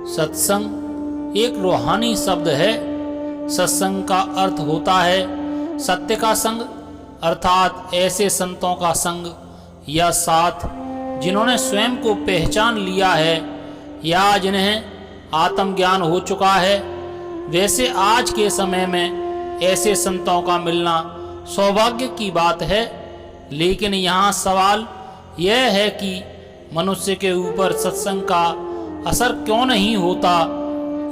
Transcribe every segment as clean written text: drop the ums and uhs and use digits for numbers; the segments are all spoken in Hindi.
सत्संग एक रूहानी शब्द है। सत्संग का अर्थ होता है सत्य का संग, अर्थात ऐसे संतों का संग या साथ जिन्होंने स्वयं को पहचान लिया है या जिन्हें आत्मज्ञान हो चुका है। वैसे आज के समय में ऐसे संतों का मिलना सौभाग्य की बात है, लेकिन यहाँ सवाल यह है कि मनुष्य के ऊपर सत्संग का असर क्यों नहीं होता।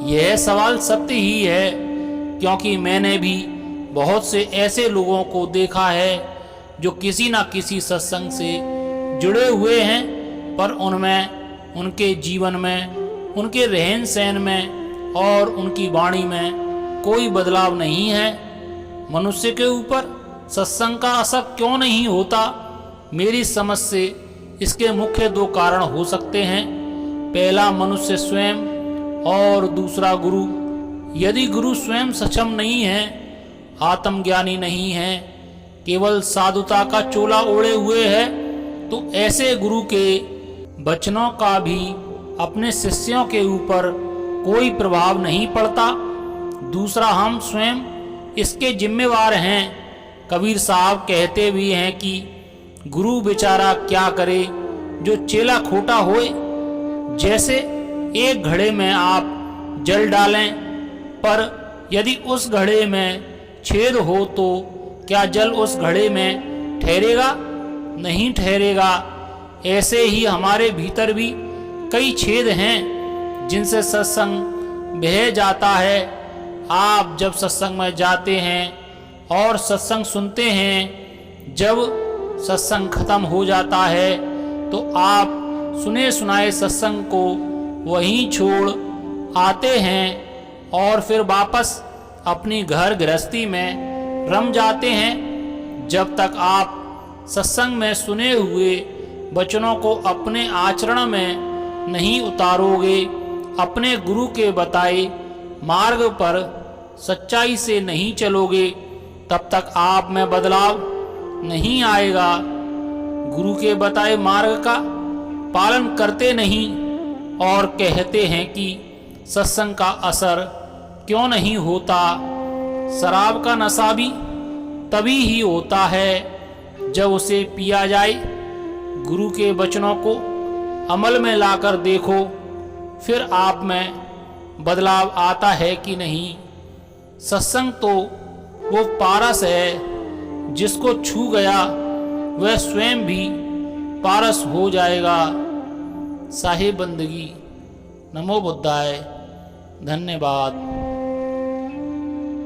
यह सवाल सत्य ही है, क्योंकि मैंने भी बहुत से ऐसे लोगों को देखा है जो किसी न किसी सत्संग से जुड़े हुए हैं, पर उनमें, उनके जीवन में, उनके रहन सहन में और उनकी वाणी में कोई बदलाव नहीं है। मनुष्य के ऊपर सत्संग का असर क्यों नहीं होता? मेरी समझ से इसके मुख्य दो कारण हो सकते हैं। पहला मनुष्य स्वयं और दूसरा गुरु। यदि गुरु स्वयं सक्षम नहीं है, आत्मज्ञानी नहीं है, केवल साधुता का चोला ओढ़े हुए है, तो ऐसे गुरु के वचनों का भी अपने शिष्यों के ऊपर कोई प्रभाव नहीं पड़ता। दूसरा, हम स्वयं इसके जिम्मेवार हैं। कबीर साहब कहते भी हैं कि गुरु बेचारा क्या करे जो चेला खोटा होए। जैसे एक घड़े में आप जल डालें, पर यदि उस घड़े में छेद हो तो क्या जल उस घड़े में ठहरेगा? नहीं ठहरेगा। ऐसे ही हमारे भीतर भी कई छेद हैं जिनसे सत्संग बह जाता है। आप जब सत्संग में जाते हैं और सत्संग सुनते हैं, जब सत्संग खत्म हो जाता है तो आप सुने सुनाए सत्संग को वहीं छोड़ आते हैं और फिर वापस अपनी घर गृहस्थी में रम जाते हैं। जब तक आप सत्संग में सुने हुए वचनों को अपने आचरण में नहीं उतारोगे, अपने गुरु के बताए मार्ग पर सच्चाई से नहीं चलोगे, तब तक आप में बदलाव नहीं आएगा। गुरु के बताए मार्ग का पालन करते नहीं और कहते हैं कि सत्संग का असर क्यों नहीं होता। शराब का नशा भी तभी ही होता है जब उसे पिया जाए। गुरु के वचनों को अमल में लाकर देखो, फिर आप में बदलाव आता है कि नहीं। सत्संग तो वो पारस है, जिसको छू गया वह स्वयं भी पारस हो जाएगा। साहिब बंदगी। नमो बुद्धाय। धन्यवाद।